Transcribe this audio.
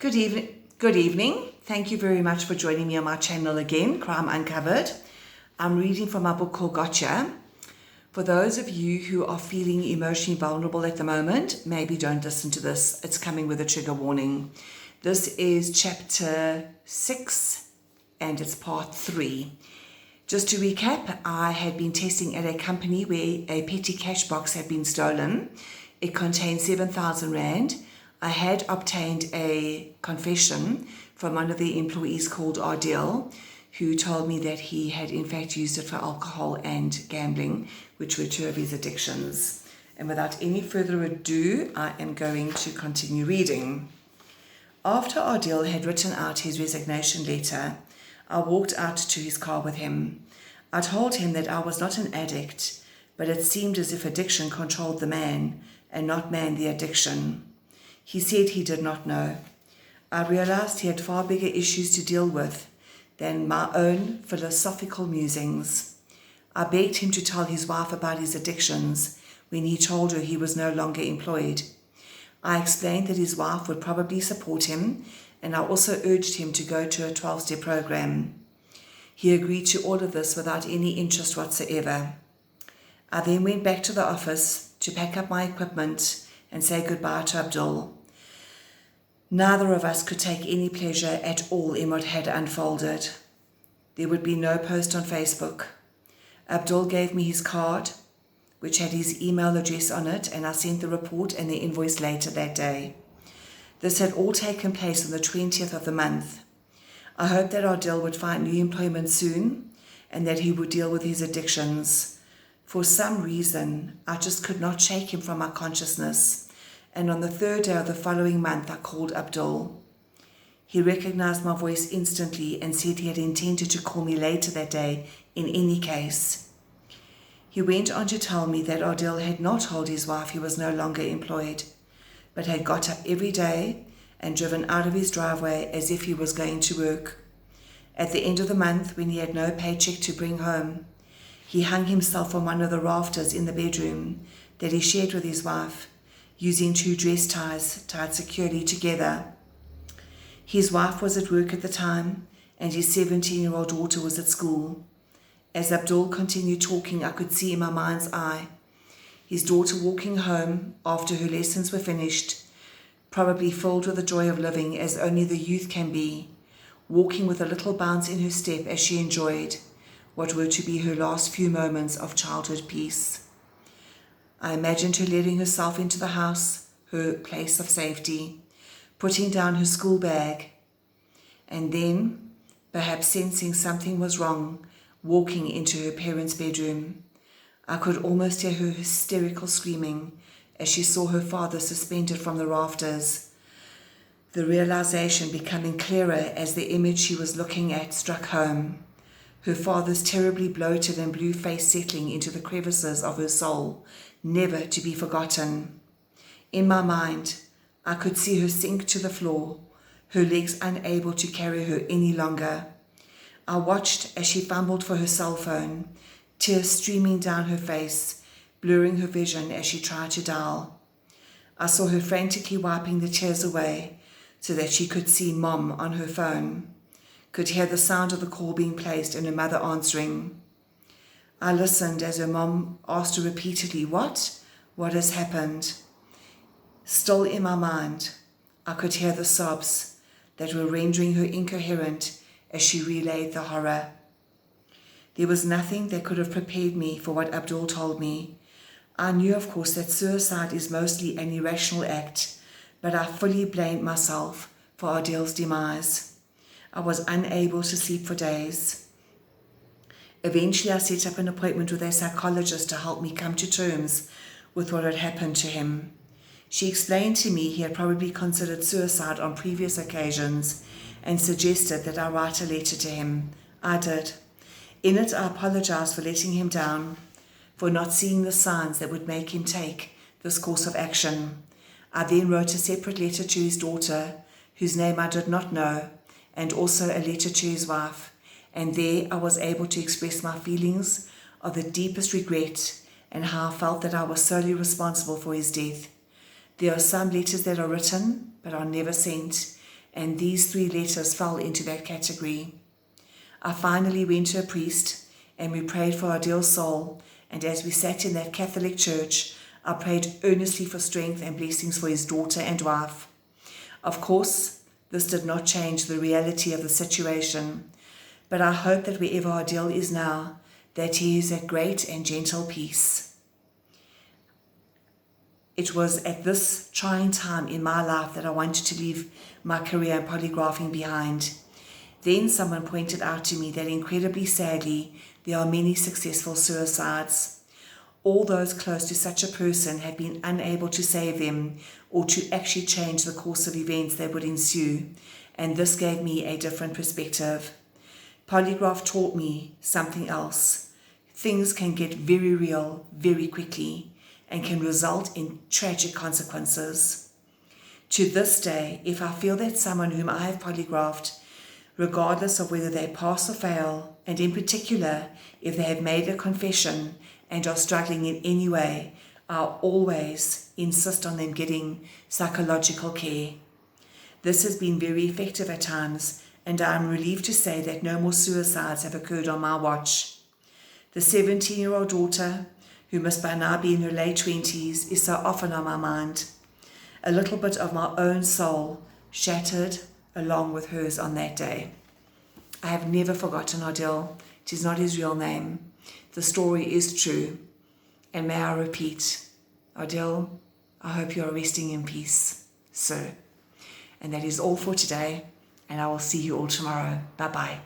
Good evening. Good evening. Thank you very much for joining me on my channel again, Crime Uncovered. I'm reading from my book called Gotcha. For those of you who are feeling emotionally vulnerable at the moment, maybe don't listen to this. It's coming with a trigger warning. This is chapter 6 and it's part 3. Just to recap, I had been testing at a company where a petty cash box had been stolen. It contained 7,000 Rand. I had obtained a confession from one of the employees called Ardell, who told me that he had in fact used it for alcohol and gambling, which were two of his addictions. And without any further ado, I am going to continue reading. After Ardell had written out his resignation letter, I walked out to his car with him. I told him that I was not an addict, but it seemed as if addiction controlled the man, and not man the addiction. He said he did not know. I realized he had far bigger issues to deal with than my own philosophical musings. I begged him to tell his wife about his addictions when he told her he was no longer employed. I explained that his wife would probably support him, and I also urged him to go to a 12-step program. He agreed to all of this without any interest whatsoever. I then went back to the office to pack up my equipment and say goodbye to Abdul. Neither of us could take any pleasure at all in what had unfolded. There would be no post on Facebook. Abdul gave me his card, which had his email address on it, and I sent the report and the invoice later that day. This had all taken place on the 20th of the month. I hoped that Ardell would find new employment soon and that he would deal with his addictions. For some reason, I just could not shake him from my consciousness. And on the third day of the following month, I called Abdul. He recognized my voice instantly and said he had intended to call me later that day in any case. He went on to tell me that Ardell had not told his wife he was no longer employed, but had got up every day and driven out of his driveway as if he was going to work. At the end of the month, when he had no paycheck to bring home, he hung himself on one of the rafters in the bedroom that he shared with his wife, using 2 dress ties tied securely together. His wife was at work at the time, and his 17-year-old daughter was at school. As Abdul continued talking, I could see in my mind's eye his daughter walking home after her lessons were finished, probably filled with the joy of living as only the youth can be, walking with a little bounce in her step as she enjoyed what were to be her last few moments of childhood peace. I imagined her letting herself into the house, her place of safety, putting down her school bag, and then, perhaps sensing something was wrong, walking into her parents' bedroom. I could almost hear her hysterical screaming as she saw her father suspended from the rafters, the realization becoming clearer as the image she was looking at struck home, her father's terribly bloated and blue face settling into the crevices of her soul, never to be forgotten. In my mind, I could see her sink to the floor, her legs unable to carry her any longer. I watched as she fumbled for her cell phone, tears streaming down her face, blurring her vision as she tried to dial. I saw her frantically wiping the tears away so that she could see Mom on her phone, could hear the sound of the call being placed and her mother answering. I listened as her mom asked her repeatedly, What has happened? Still in my mind, I could hear the sobs that were rendering her incoherent as she relayed the horror. There was nothing that could have prepared me for what Abdul told me. I knew, of course, that suicide is mostly an irrational act, but I fully blamed myself for Ardell's demise. I was unable to sleep for days. Eventually, I set up an appointment with a psychologist to help me come to terms with what had happened to him. She explained to me he had probably considered suicide on previous occasions and suggested that I write a letter to him. I did. In it, I apologized for letting him down, for not seeing the signs that would make him take this course of action. I then wrote a separate letter to his daughter, whose name I did not know, and also a letter to his wife, and there I was able to express my feelings of the deepest regret and how I felt that I was solely responsible for his death. There are some letters that are written but are never sent, and these 3 letters fell into that category. I finally went to a priest, and we prayed for Adil's soul, and as we sat in that Catholic church, I prayed earnestly for strength and blessings for his daughter and wife. Of course, this did not change the reality of the situation, but I hope that wherever Adil is now, that he is at great and gentle peace. It was at this trying time in my life that I wanted to leave my career in polygraphing behind. Then someone pointed out to me that incredibly sadly, there are many successful suicides. All those close to such a person have been unable to save them or to actually change the course of events that would ensue, and this gave me a different perspective. Polygraph taught me something else. Things can get very real very quickly and can result in tragic consequences. To this day, if I feel that someone whom I have polygraphed, regardless of whether they pass or fail, and in particular, if they have made a confession and are struggling in any way, I'll always insist on them getting psychological care. This has been very effective at times, and I am relieved to say that no more suicides have occurred on my watch. The 17-year-old daughter, who must by now be in her late 20s, is so often on my mind. A little bit of my own soul shattered along with hers on that day. I have never forgotten Adil. It is not his real name. The story is true. And may I repeat, Adil, I hope you are resting in peace, sir. And that is all for today, and I will see you all tomorrow. Bye-bye.